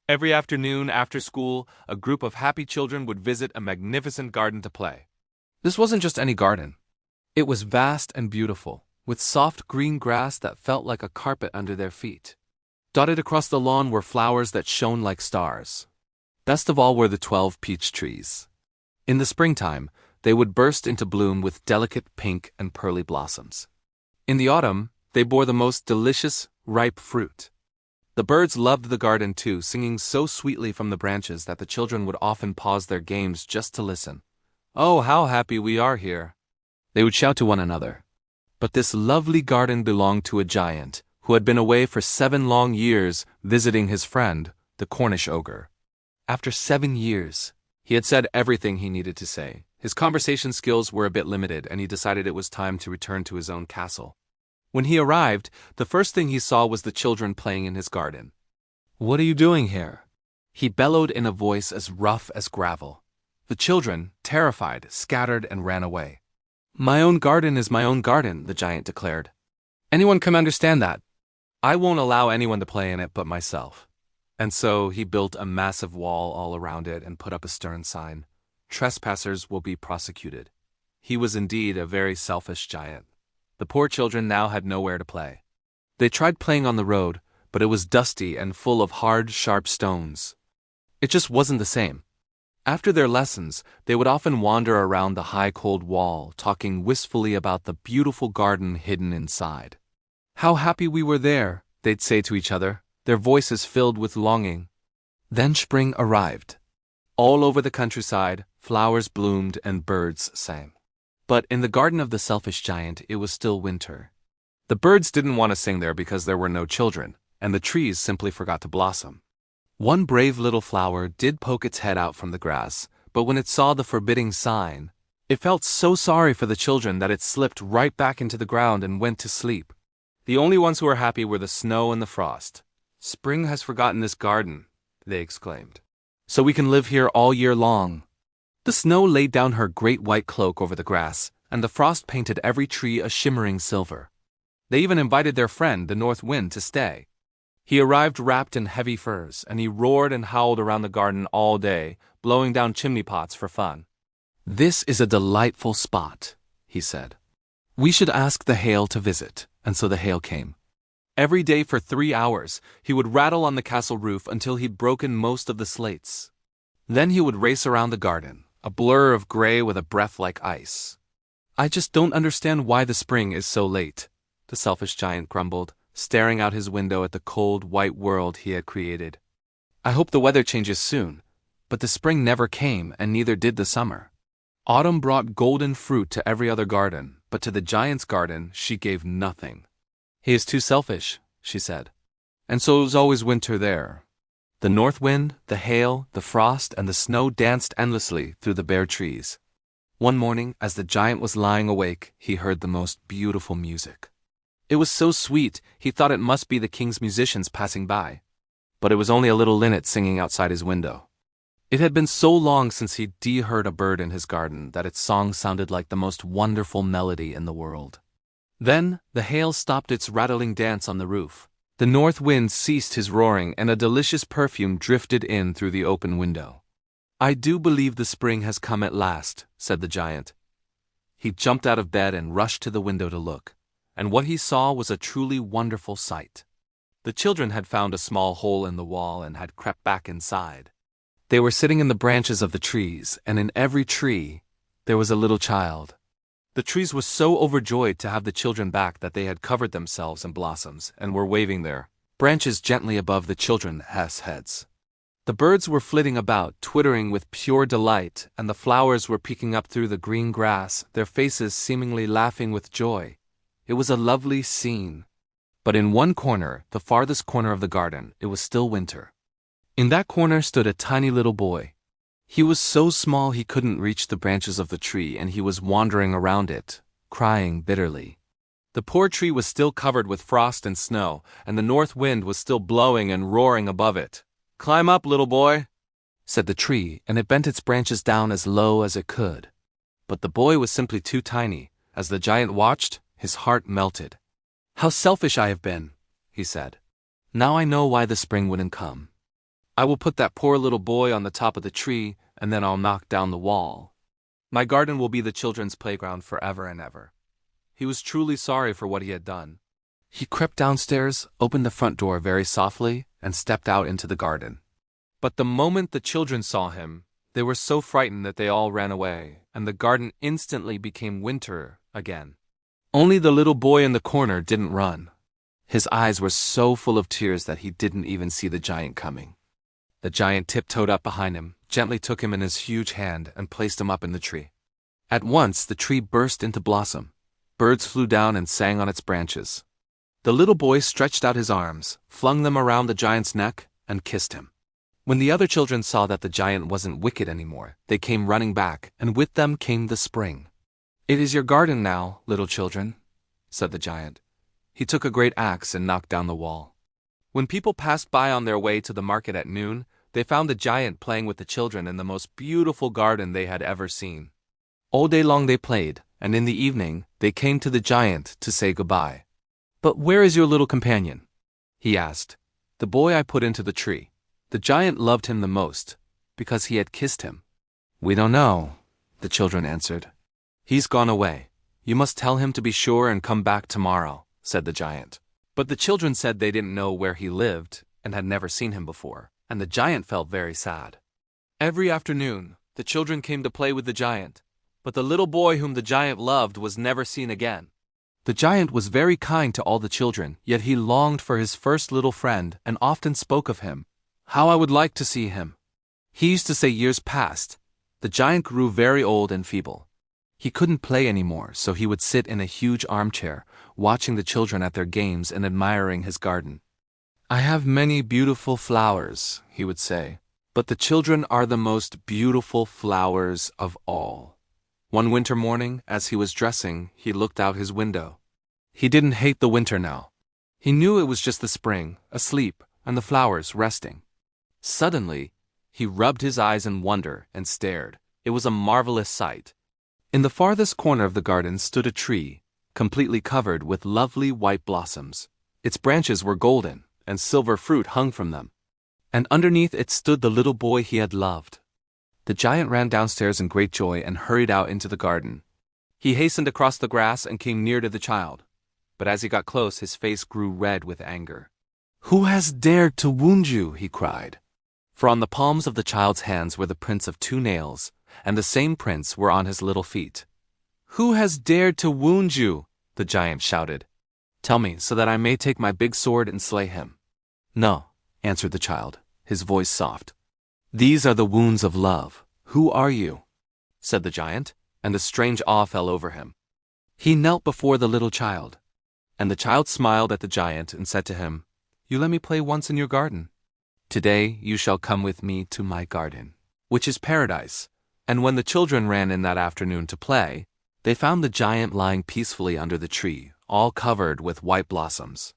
Every afternoon after school, a group of happy children would visit a magnificent garden to play. This wasn't just any garden. It was vast and beautiful, with soft green grass that felt like a carpet under their feet. Dotted across the lawn were flowers that shone like stars. Best of all were the 12 peach trees. In the springtime, they would burst into bloom with delicate pink and pearly blossoms. In the autumn, they bore the most delicious, ripe fruit. The birds loved the garden too, singing so sweetly from the branches that the children would often pause their games just to listen. "Oh, how happy we are here!" they would shout to one another. But this lovely garden belonged to a giant, who had been away for 7 long years visiting his friend, the Cornish ogre. After 7 years, he had said everything he needed to say. His conversation skills were a bit limited, and he decided it was time to return to his own castle. When he arrived, the first thing he saw was the children playing in his garden. "What are you doing here?" he bellowed in a voice as rough as gravel. The children, terrified, scattered and ran away. "My own garden is my own garden," the giant declared. "Anyone can understand that. I won't allow anyone to play in it but myself." And so he built a massive wall all around it and put up a stern sign: "Trespassers will be prosecuted." He was indeed a very selfish giant. The poor children now had nowhere to play. They tried playing on the road, but it was dusty and full of hard, sharp stones. It just wasn't the same. After their lessons, they would often wander around the high, cold wall, talking wistfully about the beautiful garden hidden inside. "How happy we were there," they'd say to each other, their voices filled with longing. Then spring arrived. All over the countryside, flowers bloomed and birds sang. But in the garden of the selfish giant, it was still winter. The birds didn't want to sing there because there were no children, and the trees simply forgot to blossom. One brave little flower did poke its head out from the grass, but when it saw the forbidding sign, it felt so sorry for the children that it slipped right back into the ground and went to sleep. The only ones who were happy were the snow and the frost. "Spring has forgotten this garden," they exclaimed. "So we can live here all year long." The snow laid down her great white cloak over the grass, and the frost painted every tree a shimmering silver. They even invited their friend, the North Wind, to stay. He arrived wrapped in heavy furs, and he roared and howled around the garden all day, blowing down chimney pots for fun. "This is a delightful spot," he said. "We should ask the hail to visit," and so the hail came. Every day for 3 hours, he would rattle on the castle roof until he'd broken most of the slates. Then he would race around the garden, a blur of gray with a breath like ice. "I just don't understand why the spring is so late," the selfish giant grumbled, staring out his window at the cold, white world he had created. "I hope the weather changes soon." But the spring never came, and neither did the summer. Autumn brought golden fruit to every other garden, but to the giant's garden she gave nothing. "He is too selfish," she said. And so it was always winter there. The north wind, the hail, the frost, and the snow danced endlessly through the bare trees. One morning, as the giant was lying awake, he heard the most beautiful music. It was so sweet, he thought it must be the king's musicians passing by. But it was only a little linnet singing outside his window. It had been so long since he'd heard a bird in his garden that its song sounded like the most wonderful melody in the world. Then, the hail stopped its rattling dance on the roof. The north wind ceased his roaring, and a delicious perfume drifted in through the open window. "I do believe the spring has come at last," said the giant. He jumped out of bed and rushed to the window to look, and what he saw was a truly wonderful sight. The children had found a small hole in the wall and had crept back inside. They were sitting in the branches of the trees, and in every tree there was a little child. The trees were so overjoyed to have the children back that they had covered themselves in blossoms and were waving their branches gently above the children's heads. The birds were flitting about, twittering with pure delight, and the flowers were peeking up through the green grass, their faces seemingly laughing with joy. It was a lovely scene. But in one corner, the farthest corner of the garden, it was still winter. In that corner stood a tiny little boy. He was so small he couldn't reach the branches of the tree, and he was wandering around it, crying bitterly. The poor tree was still covered with frost and snow, and the north wind was still blowing and roaring above it. "Climb up, little boy," said the tree, and it bent its branches down as low as it could. But the boy was simply too tiny. As the giant watched, his heart melted. "How selfish I have been," he said. "Now I know why the spring wouldn't come." I will put that poor little boy on the top of the tree, and then I'll knock down the wall. My garden will be the children's playground forever and ever. He was truly sorry for what he had done. He crept downstairs, opened the front door very softly, and stepped out into the garden. But the moment the children saw him, they were so frightened that they all ran away, and the garden instantly became winter again. Only the little boy in the corner didn't run. His eyes were so full of tears that he didn't even see the giant coming. The giant tiptoed up behind him, gently took him in his huge hand, and placed him up in the tree. At once the tree burst into blossom. Birds flew down and sang on its branches. The little boy stretched out his arms, flung them around the giant's neck, and kissed him. When the other children saw that the giant wasn't wicked anymore, they came running back, and with them came the spring. "It is your garden now, little children," said the giant. He took a great axe and knocked down the wall. When people passed by on their way to the market at noon, they found the giant playing with the children in the most beautiful garden they had ever seen. All day long they played, and in the evening they came to the giant to say goodbye. "But where is your little companion?" he asked. "The boy I put into the tree. The giant loved him the most, because he had kissed him." "We don't know," the children answered. "He's gone away. You must tell him to be sure and come back tomorrow," said the giant. But the children said they didn't know where he lived and had never seen him before, and the giant felt very sad. Every afternoon, the children came to play with the giant, but the little boy whom the giant loved was never seen again. The giant was very kind to all the children, yet he longed for his first little friend and often spoke of him. "How I would like to see him." He used to say years passed. The giant grew very old and feeble. He couldn't play anymore, so he would sit in a huge armchair, watching the children at their games and admiring his garden. "I have many beautiful flowers," he would say, "but the children are the most beautiful flowers of all." One winter morning, as he was dressing, he looked out his window. He didn't hate the winter now. He knew it was just the spring, asleep, and the flowers resting. Suddenly, he rubbed his eyes in wonder and stared. It was a marvelous sight. In the farthest corner of the garden stood a tree, completely covered with lovely white blossoms. Its branches were golden, and silver fruit hung from them. And underneath it stood the little boy he had loved. The giant ran downstairs in great joy and hurried out into the garden. He hastened across the grass and came near to the child. But as he got close, his face grew red with anger. "Who has dared to wound you?" he cried. For on the palms of the child's hands were the prints of 2 nails, and the same prints were on his little feet. "Who has dared to wound you?" the giant shouted. "Tell me, so that I may take my big sword and slay him." "No," answered the child, his voice soft. "These are the wounds of love. Who are you?" said the giant, and a strange awe fell over him. He knelt before the little child, and the child smiled at the giant and said to him, "You let me play once in your garden. Today you shall come with me to my garden, which is paradise." And when the children ran in that afternoon to play, they found the giant lying peacefully under the tree, all covered with white blossoms.